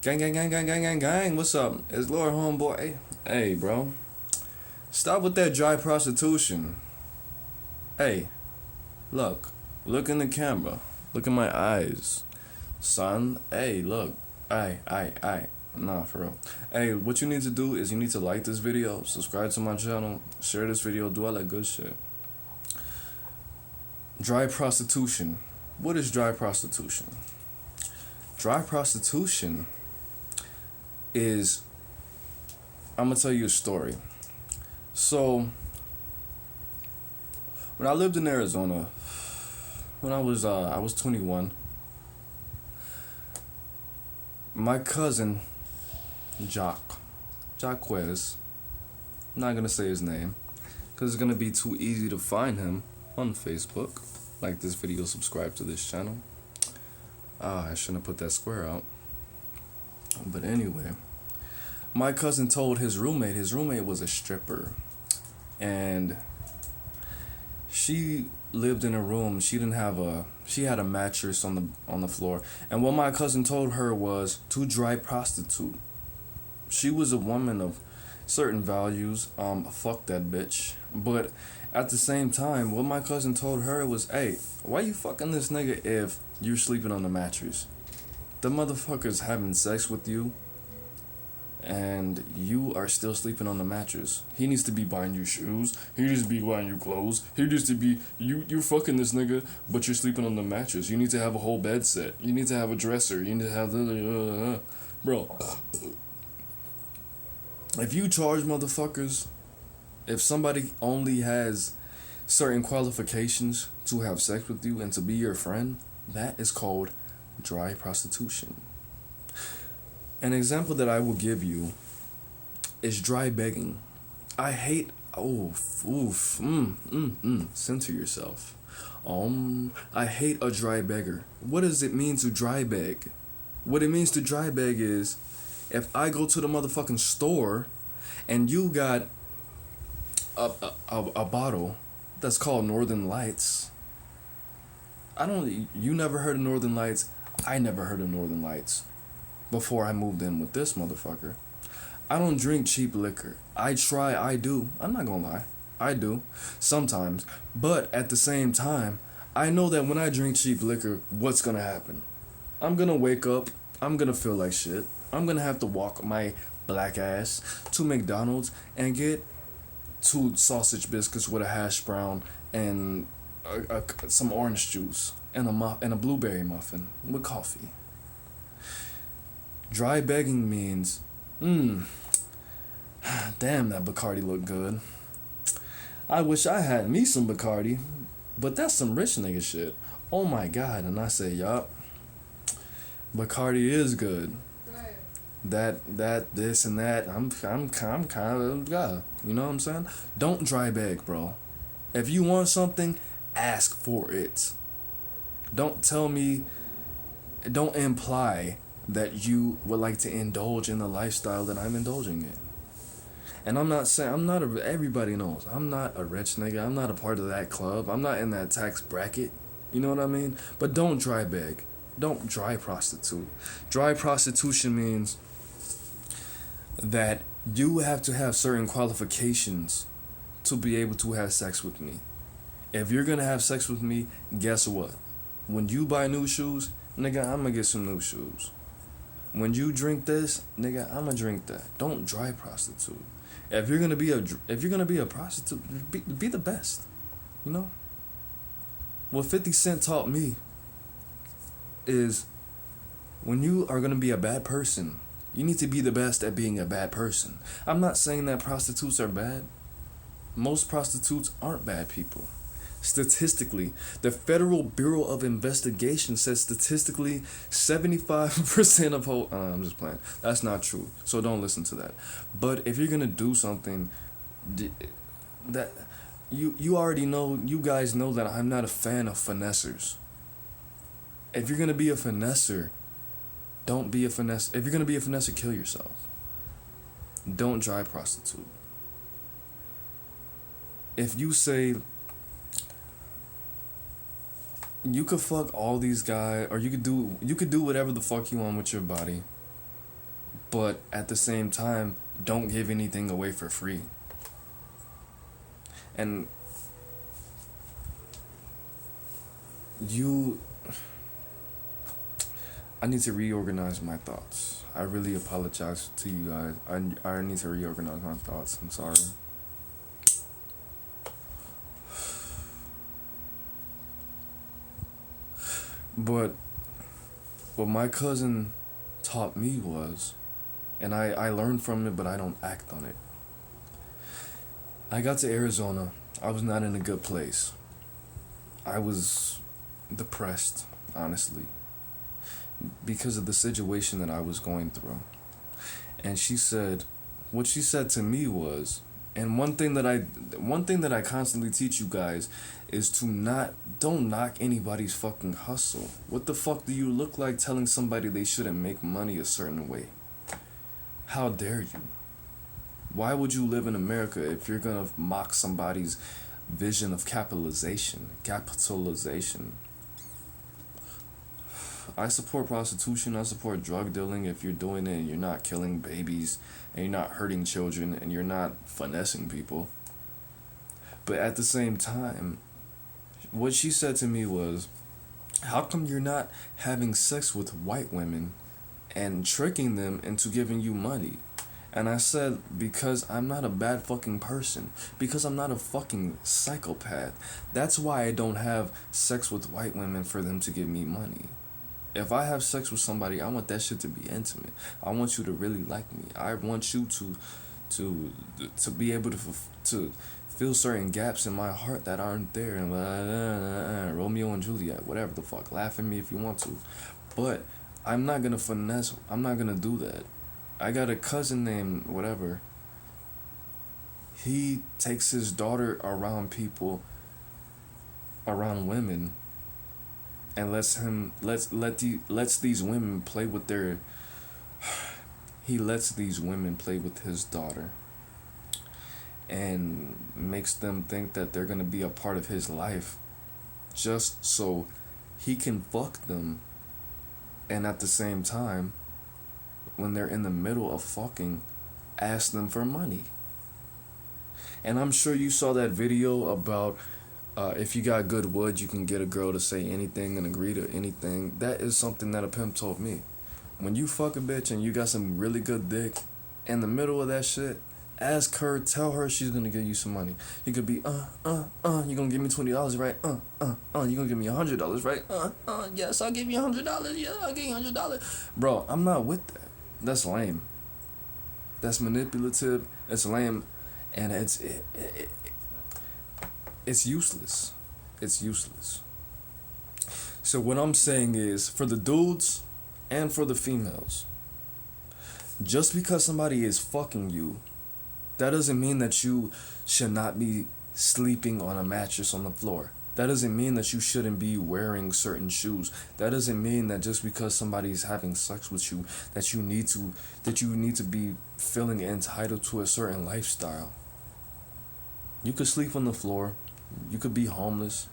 Gang, gang, gang, gang, gang, gang, gang. What's up? It's Lord Homeboy. Hey, bro. Stop with that dry prostitution. Hey, look. Look in the camera. Look in my eyes. Son, hey, look. Aye. Nah, for real. Hey, what you need to do is you need to like this video, subscribe to my channel, share this video, do all that good shit. Dry prostitution. What is dry prostitution? Dry prostitution is, I'm gonna tell you a story. So, when I lived in Arizona, when I was 21, my cousin, Jaquez, I'm not gonna say his name, because it's gonna be too easy to find him on Facebook. Like this video, subscribe to this channel. I shouldn't have put that square out. But anyway, my cousin told his roommate was a stripper, and she lived in a room. She had a mattress on the floor, and what my cousin told her was to dry prostitute. She was a woman of certain values. Fuck that bitch. But at the same time, what my cousin told her was, hey, why you fucking this nigga if you're sleeping on the mattress? The motherfucker's having sex with you, and you are still sleeping on the mattress. He needs to be buying you shoes. He needs to be buying you clothes. He needs to be, you're fucking this nigga, but you're sleeping on the mattress. You need to have a whole bed set. You need to have a dresser. You need to have bro. If you charge motherfuckers, if somebody only has certain qualifications to have sex with you and to be your friend, that is called dry prostitution. An example that I will give you is dry begging. I hate, center yourself. I hate a dry beggar. What does it mean to dry beg? What it means to dry beg is, if I go to the motherfucking store and you got a bottle that's called Northern Lights. You never heard of Northern Lights. I never heard of Northern Lights before I moved in with this motherfucker. I don't drink cheap liquor. I do. I'm not gonna lie. I do. Sometimes. But at the same time, I know that when I drink cheap liquor, what's gonna happen? I'm gonna wake up. I'm gonna feel like shit. I'm gonna have to walk my black ass to McDonald's and get 2 sausage biscuits with a hash brown and some orange juice and a blueberry muffin with coffee. Dry begging means, damn, that Bacardi look good. I wish I had me some Bacardi, but that's some rich nigga shit. Oh my god, and I say, yup, Bacardi is good. That, this and that, I'm kind of, yeah, you know what I'm saying? Don't dry beg, bro. If you want something, ask for it. Don't imply that you would like to indulge in the lifestyle that I'm indulging in. And I'm not saying, everybody knows, I'm not a rich nigga, I'm not a part of that club, I'm not in that tax bracket, you know what I mean? But don't dry beg. Don't dry prostitute. Dry prostitution means that you have to have certain qualifications to be able to have sex with me. If you're gonna have sex with me, guess what? When you buy new shoes, nigga, I'm gonna get some new shoes. When you drink this, nigga, I'm gonna drink that. Don't dry prostitute. If you're gonna be a prostitute, be the best. You know? What 50 Cent taught me is, when you are gonna be a bad person, you need to be the best at being a bad person. I'm not saying that prostitutes are bad. Most prostitutes aren't bad people. Statistically, the Federal Bureau of Investigation says statistically 75% of I'm just playing. That's not true. So don't listen to that. But if you're gonna do something that you already know, you guys know that I'm not a fan of finessers. If you're gonna be a finesser, don't be a finesse. If you're gonna be a finesser, kill yourself. Don't dry prostitute. If you say, you could fuck all these guys, or you could do whatever the fuck you want with your body, but at the same time, don't give anything away for free. And I need to reorganize my thoughts. I really apologize to you guys. I need to reorganize my thoughts. I'm sorry. But what my cousin taught me was, and I learned from it, but I don't act on it. I got to Arizona. I was not in a good place. I was depressed, honestly, because of the situation that I was going through. And what she said to me was, and one thing that I constantly teach you guys is to don't knock anybody's fucking hustle. What the fuck do you look like telling somebody they shouldn't make money a certain way? How dare you? Why would you live in America if you're gonna mock somebody's vision of capitalization? I support prostitution. I support drug dealing if you're doing it and you're not killing babies and you're not hurting children and you're not finessing people. But at the same time, what she said to me was, how come you're not having sex with white women and tricking them into giving you money? And I said, because I'm not a bad fucking person. Because I'm not a fucking psychopath. That's why I don't have sex with white women for them to give me money. If I have sex with somebody, I want that shit to be intimate. I want you to really like me. I want you to be able to fill certain gaps in my heart that aren't there. And Romeo and Juliet, whatever the fuck. Laugh at me if you want to. But I'm not gonna finesse. I'm not gonna do that. I got a cousin named whatever. He takes his daughter around women, and lets these women play with their. He lets these women play with his daughter, and makes them think that they're gonna be a part of his life, just so he can fuck them, and at the same time, when they're in the middle of fucking, ask them for money. And I'm sure you saw that video about if you got good wood, you can get a girl to say anything and agree to anything. That is something that a pimp told me. When you fuck a bitch and you got some really good dick, in the middle of that shit, ask her, tell her she's gonna give you some money. You could be, you gonna give me $20, right? You gonna give me $100, right? Yes, I'll give you $100. Yeah, I'll give you $100. Bro, I'm not with that. That's lame. That's manipulative. It's lame, and it's useless. It's useless. So what I'm saying is, for the dudes and for the females, just because somebody is fucking you, that doesn't mean that you should not be sleeping on a mattress on the floor. That doesn't mean that you shouldn't be wearing certain shoes. That doesn't mean that just because somebody's having sex with you, that you need to be feeling entitled to a certain lifestyle. You could sleep on the floor. You could be homeless.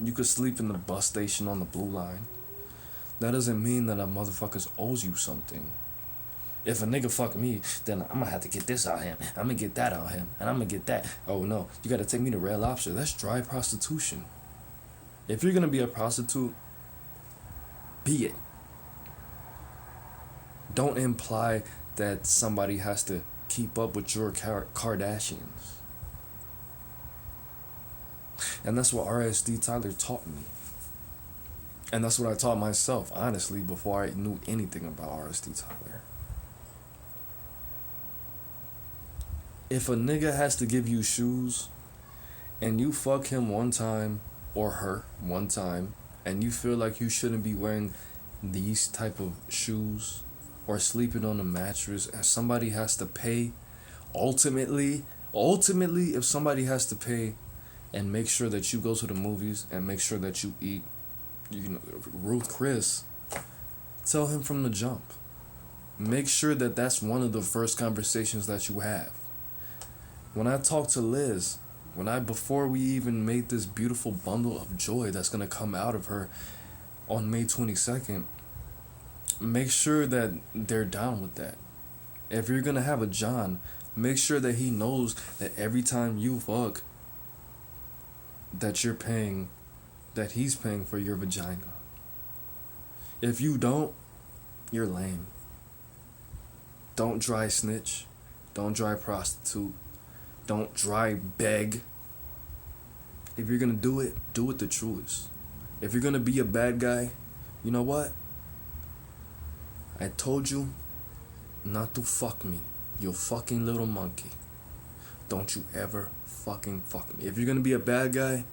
You could sleep in the bus station on the blue line. That doesn't mean that a motherfucker owes you something. If a nigga fuck me, then I'm gonna have to get this out of him. I'm gonna get that out of him. And I'm gonna get that. Oh no, you gotta take me to Red Lobster. That's dry prostitution. If you're gonna be a prostitute, be it. Don't imply that somebody has to keep up with your Kardashians. And that's what RSD Tyler taught me. And that's what I taught myself, honestly, before I knew anything about RSD Tyler. If a nigga has to give you shoes, and you fuck him one time, or her one time, and you feel like you shouldn't be wearing these type of shoes, or sleeping on a mattress, and somebody has to pay, ultimately, if somebody has to pay, and make sure that you go to the movies, and make sure that you eat, Ruth Chris, tell him from the jump. Make sure that that's one of the first conversations that you have. When I talked to Liz, before we even made this beautiful bundle of joy that's gonna come out of her on May 22nd, make sure that they're down with that. If you're gonna have a John, make sure that he knows that every time you fuck, that you're paying, that he's paying for your vagina. If you don't, you're lame. Don't dry snitch. Don't dry prostitute. Don't dry beg. If you're gonna do it the truest. If you're gonna be a bad guy, you know what? I told you not to fuck me, you fucking little monkey. Don't you ever fucking fuck me. If you're gonna be a bad guy,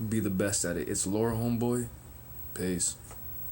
be the best at it. It's Laura, homeboy. Peace.